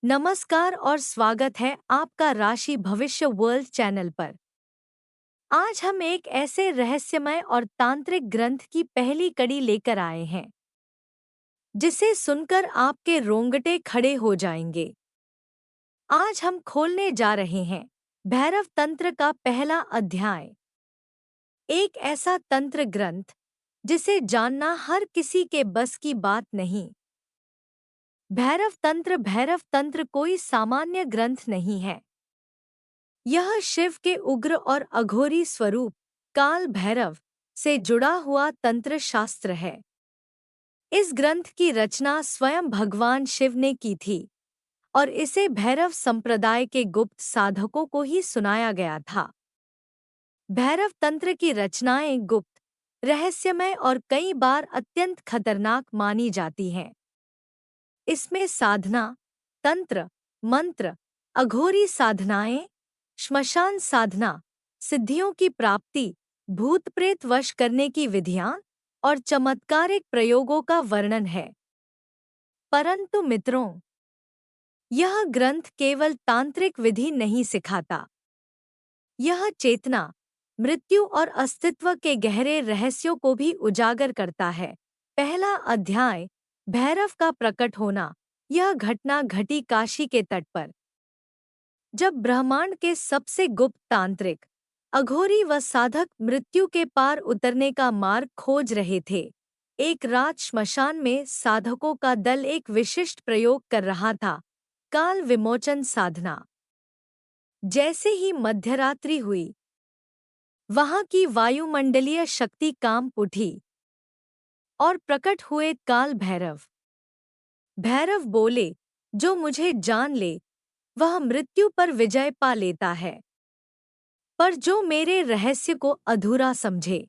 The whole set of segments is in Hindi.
नमस्कार और स्वागत है आपका राशि भविष्य वर्ल्ड चैनल पर। आज हम एक ऐसे रहस्यमय और तांत्रिक ग्रंथ की पहली कड़ी लेकर आए हैं जिसे सुनकर आपके रोंगटे खड़े हो जाएंगे। आज हम खोलने जा रहे हैं भैरव तंत्र का पहला अध्याय, एक ऐसा तंत्र ग्रंथ जिसे जानना हर किसी के बस की बात नहीं। भैरव तंत्र कोई सामान्य ग्रंथ नहीं है। यह शिव के उग्र और अघोरी स्वरूप काल भैरव से जुड़ा हुआ तंत्र शास्त्र है। इस ग्रंथ की रचना स्वयं भगवान शिव ने की थी और इसे भैरव संप्रदाय के गुप्त साधकों को ही सुनाया गया था। भैरव तंत्र की रचनाएं गुप्त, रहस्यमय और कई बार अत्यंत खतरनाक मानी जाती हैं। इसमें साधना, तंत्र, मंत्र, अघोरी साधनाएं, श्मशान साधना, सिद्धियों की प्राप्ति, भूत प्रेत वश करने की विधियां और चमत्कारिक प्रयोगों का वर्णन है। परंतु मित्रों, यह ग्रंथ केवल तांत्रिक विधि नहीं सिखाता। यह चेतना, मृत्यु और अस्तित्व के गहरे रहस्यों को भी उजागर करता है। पहला अध्याय, भैरव का प्रकट होना। यह घटना घटी काशी के तट पर, जब ब्रह्मांड के सबसे गुप्त तांत्रिक, अघोरी व साधक मृत्यु के पार उतरने का मार्ग खोज रहे थे। एक रात श्मशान में साधकों का दल एक विशिष्ट प्रयोग कर रहा था, काल विमोचन साधना। जैसे ही मध्यरात्रि हुई, वहां की वायुमंडलीय शक्ति कांप उठी और प्रकट हुए काल भैरव। भैरव बोले, जो मुझे जान ले वह मृत्यु पर विजय पा लेता है, पर जो मेरे रहस्य को अधूरा समझे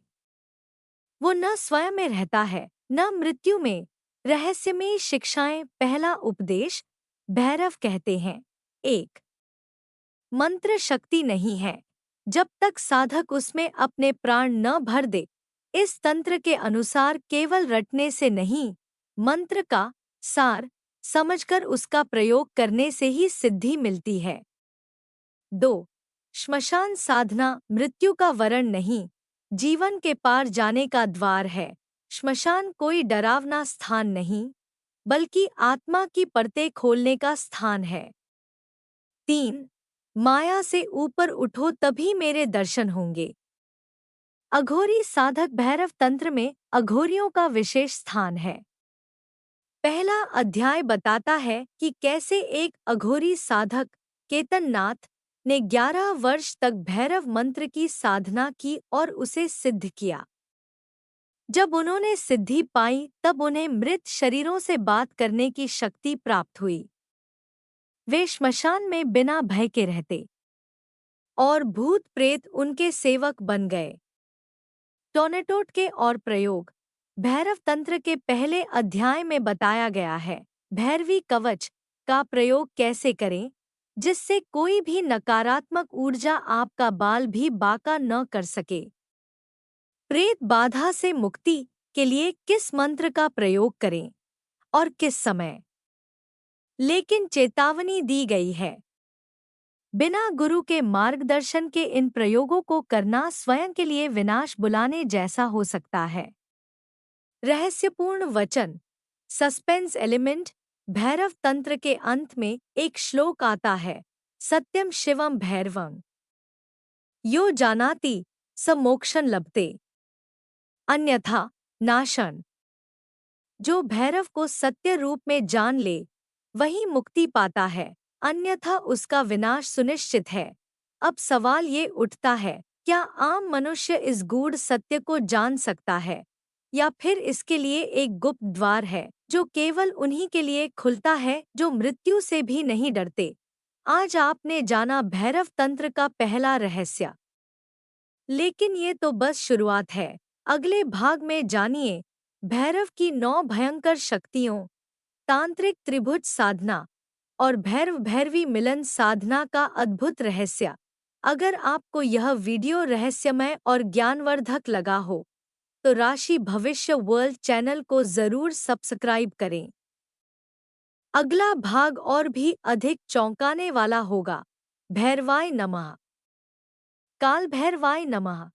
वो न स्वयं में रहता है न मृत्यु में। रहस्यमयी शिक्षाएं। पहला उपदेश, भैरव कहते हैं, एक, मंत्र शक्ति नहीं है जब तक साधक उसमें अपने प्राण न भर दे। इस तंत्र के अनुसार केवल रटने से नहीं, मंत्र का सार समझकर उसका प्रयोग करने से ही सिद्धि मिलती है। 2. श्मशान साधना मृत्यु का वरण नहीं, जीवन के पार जाने का द्वार है। श्मशान कोई डरावना स्थान नहीं, बल्कि आत्मा की परतें खोलने का स्थान है। 3. माया से ऊपर उठो तभी मेरे दर्शन होंगे। अघोरी साधक। भैरव तंत्र में अघोरियों का विशेष स्थान है। पहला अध्याय बताता है कि कैसे एक अघोरी साधक, केतननाथ, ने 11 वर्ष तक भैरव मंत्र की साधना की और उसे सिद्ध किया। जब उन्होंने सिद्धि पाई तब उन्हें मृत शरीरों से बात करने की शक्ति प्राप्त हुई। वे श्मशान में बिना भय के रहते और भूत प्रेत उनके सेवक बन गए। टोनेटोट के और प्रयोग। भैरव तंत्र के पहले अध्याय में बताया गया है भैरवी कवच का प्रयोग कैसे करें जिससे कोई भी नकारात्मक ऊर्जा आपका बाल भी बांका न कर सके। प्रेत बाधा से मुक्ति के लिए किस मंत्र का प्रयोग करें और किस समय। लेकिन चेतावनी दी गई है, बिना गुरु के मार्गदर्शन के इन प्रयोगों को करना स्वयं के लिए विनाश बुलाने जैसा हो सकता है। रहस्यपूर्ण वचन, सस्पेंस एलिमेंट। भैरव तंत्र के अंत में एक श्लोक आता है, सत्यम शिवम भैरवं यो जानाति स मोक्षं लभते अन्यथा नाशन। जो भैरव को सत्य रूप में जान ले वही मुक्ति पाता है, अन्यथा उसका विनाश सुनिश्चित है। अब सवाल ये उठता है, क्या आम मनुष्य इस गूढ़ सत्य को जान सकता है या फिर इसके लिए एक गुप्त द्वार है जो केवल उन्हीं के लिए खुलता है जो मृत्यु से भी नहीं डरते। आज आपने जाना भैरव तंत्र का पहला रहस्य, लेकिन ये तो बस शुरुआत है। अगले भाग में जानिए भैरव की 9 भयंकर शक्तियों, तांत्रिक त्रिभुज साधना और भैरव भैरवी मिलन साधना का अद्भुत रहस्य। अगर आपको यह वीडियो रहस्यमय और ज्ञानवर्धक लगा हो तो राशि भविष्य वर्ल्ड चैनल को जरूर सब्सक्राइब करें। अगला भाग और भी अधिक चौंकाने वाला होगा। भैरवाय नमः। काल भैरवाय नमः।